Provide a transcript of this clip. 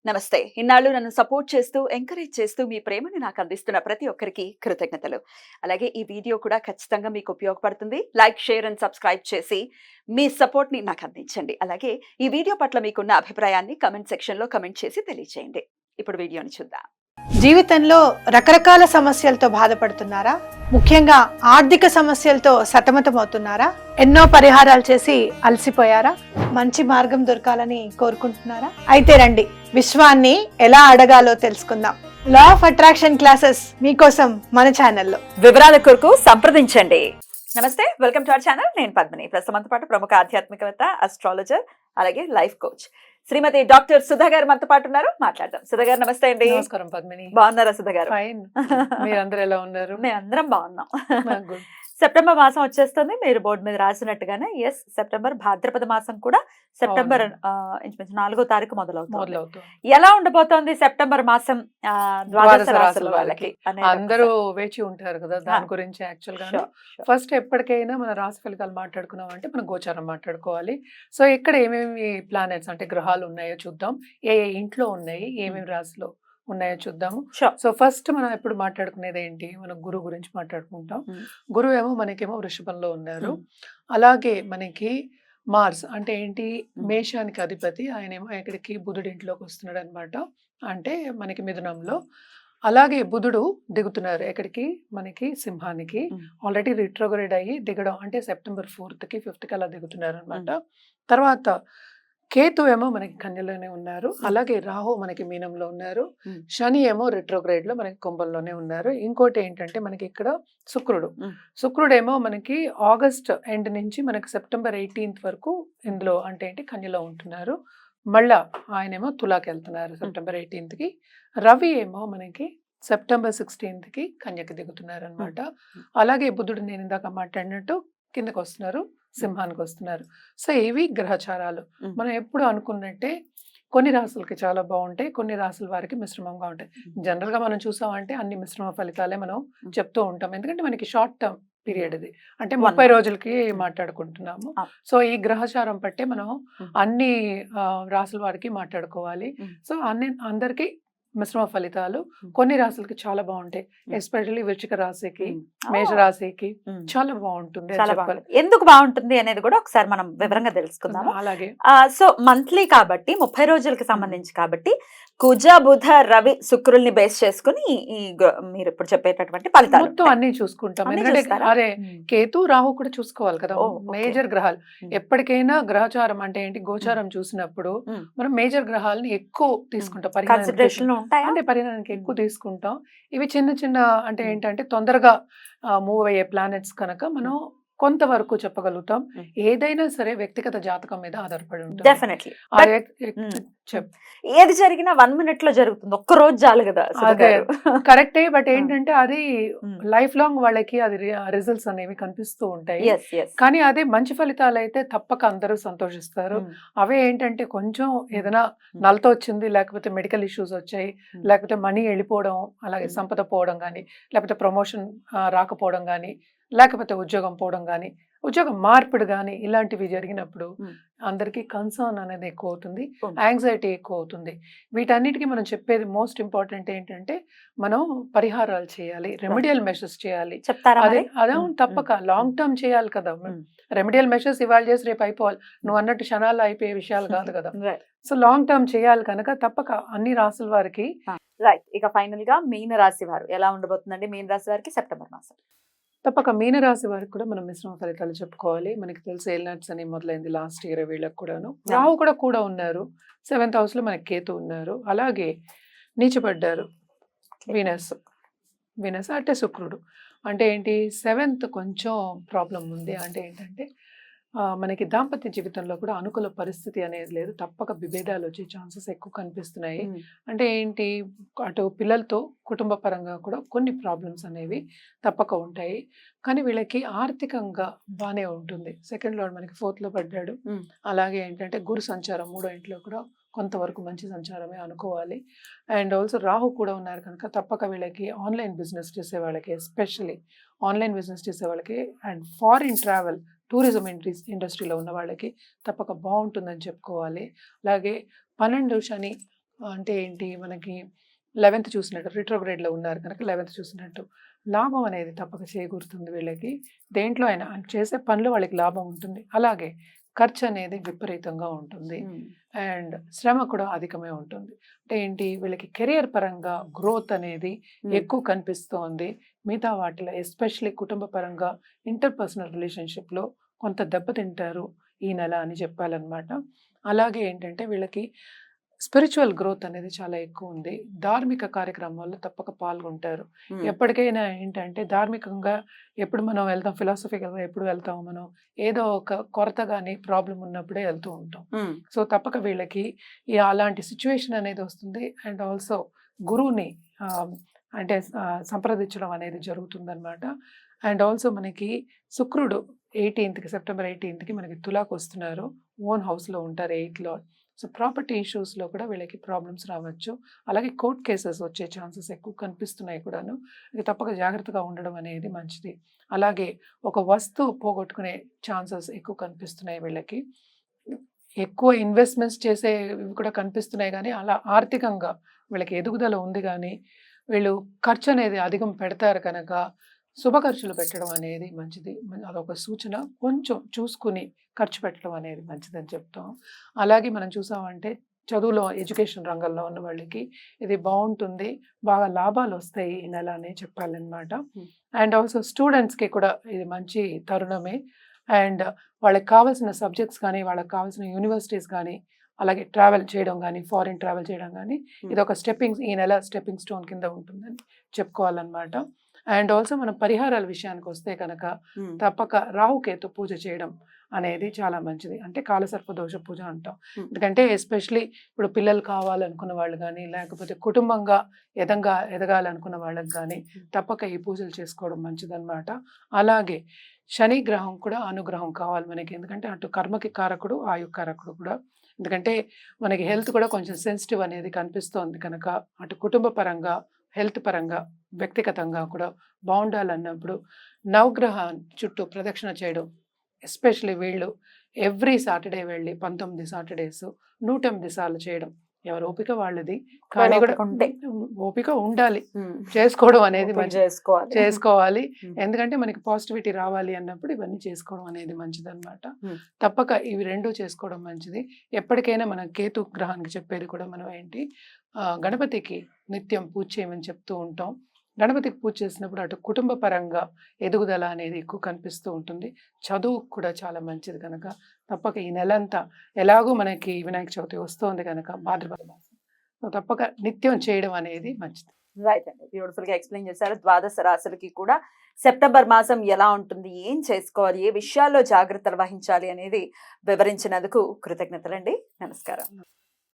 నమస్తే. ఇన్నాళ్ళు నన్ను సపోర్ట్ చేస్తూ, ఎంకరేజ్ చేస్తూ మీ ప్రేమని నాకు అందిస్తున్న ప్రతి ఒక్కరికి కృతజ్ఞతలు. అలాగే ఈ వీడియో కూడా ఖచ్చితంగా మీకు ఉపయోగపడుతుంది. లైక్, షేర్ అండ్ సబ్స్క్రైబ్ చేసి మీ సపోర్ట్‌ని నాకు అందించండి. అలాగే ఈ వీడియో పట్ల మీకున్న అభిప్రాయాన్ని కామెంట్ సెక్షన్‌లో కామెంట్ చేసి తెలియజేయండి. ఇప్పుడు వీడియోని చూద్దాం. జీవితంలో రకరకాల సమస్యలతో బాధపడుతున్నారా? ముఖ్యంగా ఆర్థిక సమస్యలతో సతమతమవుతున్నారా? ఎన్నో పరిహారాలు చేసి అలసిపోయారా? మంచి మార్గం దొరకాలని కోరుకుంటున్నారా? అయితే రండి, విశ్వాన్ని ఎలా అడగాలో తెలుసుకుందాం. లా ఆఫ్ అట్రాక్షన్ క్లాసెస్ మీకోసం మన ఛానల్లో. వివరాల కొరకు సంప్రదించండి. నమస్తే, వెల్కమ్ టు అవర్ ఛానల్. నేను పద్మిని. ప్రస్తుతంతో పాటు ప్రముఖ ఆధ్యాత్మికవేత్త, అస్ట్రాలజర్, అలాగే లైఫ్ కోచ్ శ్రీమతి డాక్టర్ సుధా గారు మనతో పాటు ఉన్నారు. మాట్లాడదాం. సుధా గారు నమస్తే అండి. నమస్కారం పద్మిని. బాగున్నారా సుధా గారు? ఫైన్. మీరందరూ ఎలా ఉన్నారు? మేము అందరం బాగున్నాం. గుడ్. సెప్టెంబర్ మాసం వచ్చేస్తుంది. మీరు బోర్డు మీద రాసినట్టుగానే ఎస్, సెప్టెంబర్ భాద్రపద మాసం కూడా సెప్టెంబర్ ఇంచుమించు 4వ తారీఖు మొదలవుతుంది. ఎలా ఉండబోతోంది సెప్టెంబర్ మాసం ద్వాదశ రాశుల వాళ్ళకి? అందరూ వేచి ఉంటారు కదా దాని గురించి. యాక్చువల్ గా ఫస్ట్ ఎప్పటికైనా మన రాశి ఫలితాలు మాట్లాడుకున్నాం అంటే మనం గోచారం మాట్లాడుకోవాలి. సో ఇక్కడ ఏమేమి ప్లానెట్స్ అంటే గ్రహాలు ఉన్నాయో చూద్దాం. ఏ ఇంట్లో ఉన్నాయి, ఏమేమి రాశిలో ఉన్నాయో చూద్దాము. సో ఫస్ట్ మనం ఎప్పుడు మాట్లాడుకునేది ఏంటి, మనం గురువు గురించి మాట్లాడుకుంటాం. గురువు ఏమో మనకేమో వృషభంలో ఉన్నారు. అలాగే మనకి మార్స్ అంటే ఏంటి, మేషానికి అధిపతి, ఆయనేమో ఇక్కడికి బుధుడి ఇంట్లోకి వస్తున్నాడు అనమాట. అంటే మనకి మిథునంలో. అలాగే బుధుడు దిగుతున్నారు ఎక్కడికి, మనకి సింహానికి. ఆల్రెడీ రిట్రోగ్రేడ్ అయ్యి దిగడం అంటే సెప్టెంబర్ 4th కి 5th కి అలా దిగుతున్నారు అనమాట. తర్వాత కేతు ఏమో మనకి కన్యలోనే ఉన్నారు. అలాగే రాహు మనకి మీనంలో ఉన్నారు. శని ఏమో రిట్రోగ్రేడ్ లో మనకి కుంభంలోనే ఉన్నారు. ఇంకోటి ఏంటంటే మనకి ఇక్కడ శుక్రుడేమో మనకి ఆగస్ట్ ఎండ్ నుంచి మనకి సెప్టెంబర్ 18th వరకు ఇందులో అంటే ఏంటి కన్యలో ఉంటున్నారు. మళ్ళా ఆయనేమో తులాకి వెళ్తున్నారు సెప్టెంబర్ 18th కి. రవి ఏమో మనకి సెప్టెంబర్ 16th కి కన్యకి దిగుతున్నారు అనమాట. అలాగే బుధుడు నేను ఇందాక మాట్లాడినట్టు కిందకు వస్తున్నారు, సింహానికి వస్తున్నారు. సో ఇవి గ్రహచారాలు. మనం ఎప్పుడు అనుకున్నట్టే కొన్ని రాసులకి చాలా బాగుంటాయి, కొన్ని రాసుల వారికి మిశ్రమంగా ఉంటాయి. జనరల్ గా మనం చూసామంటే అన్ని మిశ్రమ ఫలితాలే మనం చెప్తూ ఉంటాం. ఎందుకంటే మనకి షార్ట్ టర్మ్ పీరియడ్ ఇది, అంటే 30 రోజులకి మాట్లాడుకుంటున్నాము. సో ఈ గ్రహచారం పట్టే మనం అన్ని రాసుల వారికి మాట్లాడుకోవాలి. సో అందరికి మిశ్రమ ఫలితాలు. కొన్ని రాశులకి చాలా బాగుంటాయి, ఎస్పెషల్లీ వృశ్చిక రాశికి, మేష రాశికి చాలా బాగుంటుంది. ఎందుకు బాగుంటుంది అనేది కూడా ఒకసారి మనం వివరంగా తెలుసుకుందాం. అలాగే సో మంత్లీ కాబట్టి 30 రోజులకి సంబంధించి కాబట్టి కుజ, బుధ, రవి, శుక్రుల్ని బేస్ చేసుకుని మీరు ఇప్పుడు చెప్పేటటువంటి ఫలితాలు మొత్తం అన్ని చూసుకుంటాం. ఎందుకంటే అరే కేతు, రాహు కూడా చూసుకోవాలి కదా, మేజర్ గ్రహాలు. ఎప్పటికైనా గ్రహచారం అంటే ఏంటి, గోచారం చూసినప్పుడు మనం మేజర్ గ్రహాలని ఎక్కువ తీసుకుంటాం, పరిగణనకి ఎక్కువ తీసుకుంటాం. ఇవి చిన్న చిన్న అంటే ఏంటంటే తొందరగా మూవ్ అయ్యే ప్లానెట్స్ కనుక మనం కొంతవరకు చెప్పగలుగుతాం. ఏదైనా సరే వ్యక్తిగత జాతకం మీద ఆధారపడి ఉంటుంది. డెఫినెట్లీ ఏది జరిగినా 1 minute లో జరుగుతుంది, ఒక్క రోజు చాలు కదా. అదే కరెక్టే. బట్ ఏంటంటే అది లైఫ్ లాంగ్ వాళ్ళకి అది రిజల్ట్స్ అనేవి కనిపిస్తూ ఉంటాయి. కానీ అదే మంచి ఫలితాలు అయితే తప్పక అందరూ సంతోషిస్తారు. అవే ఏంటంటే కొంచెం ఏదైనా నలతో వచ్చింది, లేకపోతే మెడికల్ ఇష్యూస్ వచ్చాయి, లేకపోతే మనీ వెళ్ళిపోవడం, అలాగే సంపద పోవడం కానీ, లేకపోతే ప్రమోషన్ రాకపోవడం కానీ, లేకపోతే ఉద్యోగం పోవడం కానీ, ఉద్యోగం మార్పిడి కానీ, ఇలాంటివి జరిగినప్పుడు అందరికీ కన్సర్న్ అనేది ఎక్కువ అవుతుంది, యాంగ్జైటీ ఎక్కువ అవుతుంది. వీటన్నిటికీ మనం చెప్పేది మోస్ట్ ఇంపార్టెంట్ ఏంటంటే మనం పరిహారాలు చేయాలి, రెమెడియల్ మెషర్స్ చేయాలి. అదే తప్పక లాంగ్ టర్మ్ చేయాలి కదా. రెమెడియల్ మెషర్స్ ఇవాళ చేసి రేపు అయిపోవాలి, నువ్వు అన్నట్టు క్షణాల్లో అయిపోయే విషయాలు కాదు కదా. సో లాంగ్ టర్మ్ చేయాలి కనుక తప్పక అన్ని రాసుల వారికి. రైట్. ఇక ఫైనల్ గా మీన రాశి వారు ఎలా ఉండబోతుందండి? మీన రాశి వారికి సెప్టెంబర్ మాసం తప్పక మీనరాశి వారికి కూడా మనం మిశ్రమ ఫలితాలు చెప్పుకోవాలి. మనకి తెలిసి ఎల్నట్స్ అని మొదలైంది లాస్ట్ ఇయర్ వీళ్ళకి కూడాను. రాహు కూడా ఉన్నారు, 7th house లో మనకి కేతు ఉన్నారు. అలాగే నీచపడ్డారు వీనస్ అంటే శుక్రుడు. అంటే ఏంటి, 7th కొంచెం ప్రాబ్లం ఉంది. అంటే ఏంటంటే మనకి దాంపత్య జీవితంలో కూడా అనుకూల పరిస్థితి అనేది లేదు, తప్పక విభేదాలు వచ్చే ఛాన్సెస్ ఎక్కువ కనిపిస్తున్నాయి. అంటే ఏంటి, అటు పిల్లలతో కుటుంబ పరంగా కూడా కొన్ని ప్రాబ్లమ్స్ అనేవి తప్పక ఉంటాయి. కానీ వీళ్ళకి ఆర్థికంగా బాగానే ఉంటుంది. 2nd lord మనకి 4th లో పడ్డాడు. అలాగే ఏంటంటే గురు సంచారం 3వ ఇంట్లో కూడా కొంతవరకు మంచి సంచారమే అనుకోవాలి. అండ్ ఆల్సో రాహు కూడా ఉన్నారు కనుక తప్పక వీళ్ళకి ఆన్లైన్ బిజినెస్ చేసే వాళ్ళకి, ఎస్పెషల్లీ ఆన్లైన్ బిజినెస్ చేసే వాళ్ళకి అండ్ ఫారిన్ ట్రావెల్, టూరిజం ఇండస్ట్రీలో ఉన్న వాళ్ళకి తప్పక బాగుంటుందని చెప్పుకోవాలి. అలాగే 12 శని అంటే ఏంటి మనకి 11th చూసినట్టు రిట్రోగ్రేడ్లో ఉన్నారు కనుక 11th చూసినట్టు లాభం అనేది తప్పక చేకూరుతుంది వీళ్ళకి. దేంట్లో అయినా చేసే పనిలో వాళ్ళకి లాభం ఉంటుంది. అలాగే ఖర్చు అనేది విపరీతంగా ఉంటుంది అండ్ శ్రమ కూడా అధికమే ఉంటుంది. అంటే ఏంటి వీళ్ళకి కెరియర్ పరంగా గ్రోత్ అనేది ఎక్కువ కనిపిస్తోంది. మిగతా వాటిలో ఎస్పెషల్లీ కుటుంబ పరంగా ఇంటర్పర్సనల్ రిలేషన్షిప్లో కొంత దెబ్బతింటారు ఈ నెల అని చెప్పాలన్నమాట. అలాగే ఏంటంటే వీళ్ళకి స్పిరిచువల్ గ్రోత్ అనేది చాలా ఎక్కువ ఉంది. ధార్మిక కార్యక్రమాల్లో తప్పక పాల్గొంటారు. ఎప్పటికైనా ఏంటంటే ధార్మికంగా ఎప్పుడు మనం వెళ్తాం, ఫిలాసఫికల్గా ఎప్పుడు వెళ్తాం మనం, ఏదో ఒక కొరత కానీ ప్రాబ్లం ఉన్నప్పుడే వెళ్తూ ఉంటాం. సో తప్పక వీళ్ళకి అలాంటి సిచ్యువేషన్ అనేది వస్తుంది. అండ్ ఆల్సో గురువుని అంటే సంప్రదించడం అనేది జరుగుతుందన్నమాట. అండ్ ఆల్సో మనకి శుక్రుడు 18th సెప్టెంబర్ 18th మనకి తులాకు వస్తున్నారు. ఓన్ హౌస్లో ఉంటారు 8th. సో ప్రాపర్టీ ఇష్యూస్లో కూడా వీళ్ళకి ప్రాబ్లమ్స్ రావచ్చు. అలాగే కోర్ట్ కేసెస్ వచ్చే ఛాన్సెస్ ఎక్కువ కనిపిస్తున్నాయి కూడాను. ఇది తప్పక జాగ్రత్తగా ఉండడం అనేది మంచిది. అలాగే ఒక వస్తువు పోగొట్టుకునే ఛాన్సెస్ ఎక్కువ కనిపిస్తున్నాయి వీళ్ళకి. ఎక్కువ ఇన్వెస్ట్మెంట్స్ చేసేవి కూడా కనిపిస్తున్నాయి కానీ అలా ఆర్థికంగా వీళ్ళకి ఎదుగుదల ఉంది. కానీ వీళ్ళు ఖర్చు అనేది అధికం పెడతారు కనుక శుభ ఖర్చులు పెట్టడం అనేది మంచిది. అదొక సూచన. కొంచెం చూసుకుని ఖర్చు పెట్టడం అనేది మంచిదని చెప్తాం. అలాగే మనం చూసామంటే చదువులో ఎడ్యుకేషన్ రంగంలో ఉన్న వాళ్ళకి ఇది బాగుంటుంది, బాగా లాభాలు వస్తాయి ఈ నెల అని చెప్పాలన్నమాట. అండ్ ఆల్సో స్టూడెంట్స్కి కూడా ఇది మంచి తరుణమే. అండ్ వాళ్ళకి కావాల్సిన సబ్జెక్ట్స్ కానీ, వాళ్ళకి కావాల్సిన యూనివర్సిటీస్ కానీ, అలాగే ట్రావెల్ చేయడం కానీ, ఫారిన్ ట్రావెల్ చేయడం కానీ ఇది ఒక ఈ నెల స్టెప్పింగ్ స్టోన్ కింద ఉంటుందని చెప్పుకోవాలన్నమాట. అండ్ ఆల్సో మనం పరిహారాల విషయానికి వస్తే కనుక తప్పక రాహుకేతు పూజ చేయడం అనేది చాలా మంచిది. అంటే కాలసర్ప దోష పూజ అంటాం. ఎందుకంటే ఎస్పెషలీ ఇప్పుడు పిల్లలు కావాలనుకున్న వాళ్ళు కానీ, లేకపోతే కుటుంబంగా ఎదగాలనుకున్న వాళ్ళకి కానీ తప్పక ఈ పూజలు చేసుకోవడం మంచిదన్నమాట. అలాగే శని గ్రహం కూడా అనుగ్రహం కావాలి మనకి. ఎందుకంటే అటు కర్మకి కారకుడు, ఆయుకారకుడు కూడా. ఎందుకంటే మనకి హెల్త్ కూడా కొంచెం సెన్సిటివ్ అనేది కనిపిస్తోంది కనుక అటు కుటుంబ పరంగా, హెల్త్ పరంగా, వ్యక్తిగతంగా కూడా బాగుండాలన్నప్పుడు నవగ్రహం చుట్టూ ప్రదక్షిణ చేయడం, ఎస్పెషలీ వీళ్ళు ఎవ్రీ సాటర్డే వెళ్ళి 19 సాటర్డేస్ 108 సార్లు చేయడం. ఎవరు ఓపిక వాళ్ళది, కానీ కూడా ఓపిక ఉండాలి, చేసుకోవడం అనేది చేసుకోవాలి. ఎందుకంటే మనకి పాజిటివిటీ రావాలి అన్నప్పుడు ఇవన్నీ చేసుకోవడం అనేది మంచిది అనమాట. తప్పక ఇవి రెండూ చేసుకోవడం మంచిది. ఎప్పటికైనా మన కేతు గ్రహానికి చెప్పేది కూడా మనం ఏంటి, గణపతికి నిత్యం పూజ చేయమని చెప్తూ ఉంటాం. గణపతికి పూజ చేసినప్పుడు అటు కుటుంబ పరంగా ఎదుగుదల అనేది ఎక్కువ కనిపిస్తూ ఉంటుంది. చదువు కూడా చాలా మంచిది కనుక తప్పక ఈ నెలంతా ఎలాగో మనకి వినాయక చవితి వస్తుంది కనుక భాద్రపద మాసం, సో తప్పక నిత్యం చేయడం అనేది మంచిది. రైట్ అండి, బ్యూటిఫుల్ గా ఎక్స్ప్లెయిన్ చేశారు. ద్వాదశ రాశులకి కూడా సెప్టెంబర్ మాసం ఎలా ఉంటుంది, ఏం చేసుకోవాలి, ఏ విషయాల్లో జాగ్రత్తలు వహించాలి అనేది వివరించినందుకు కృతజ్ఞతలండి. నమస్కారం.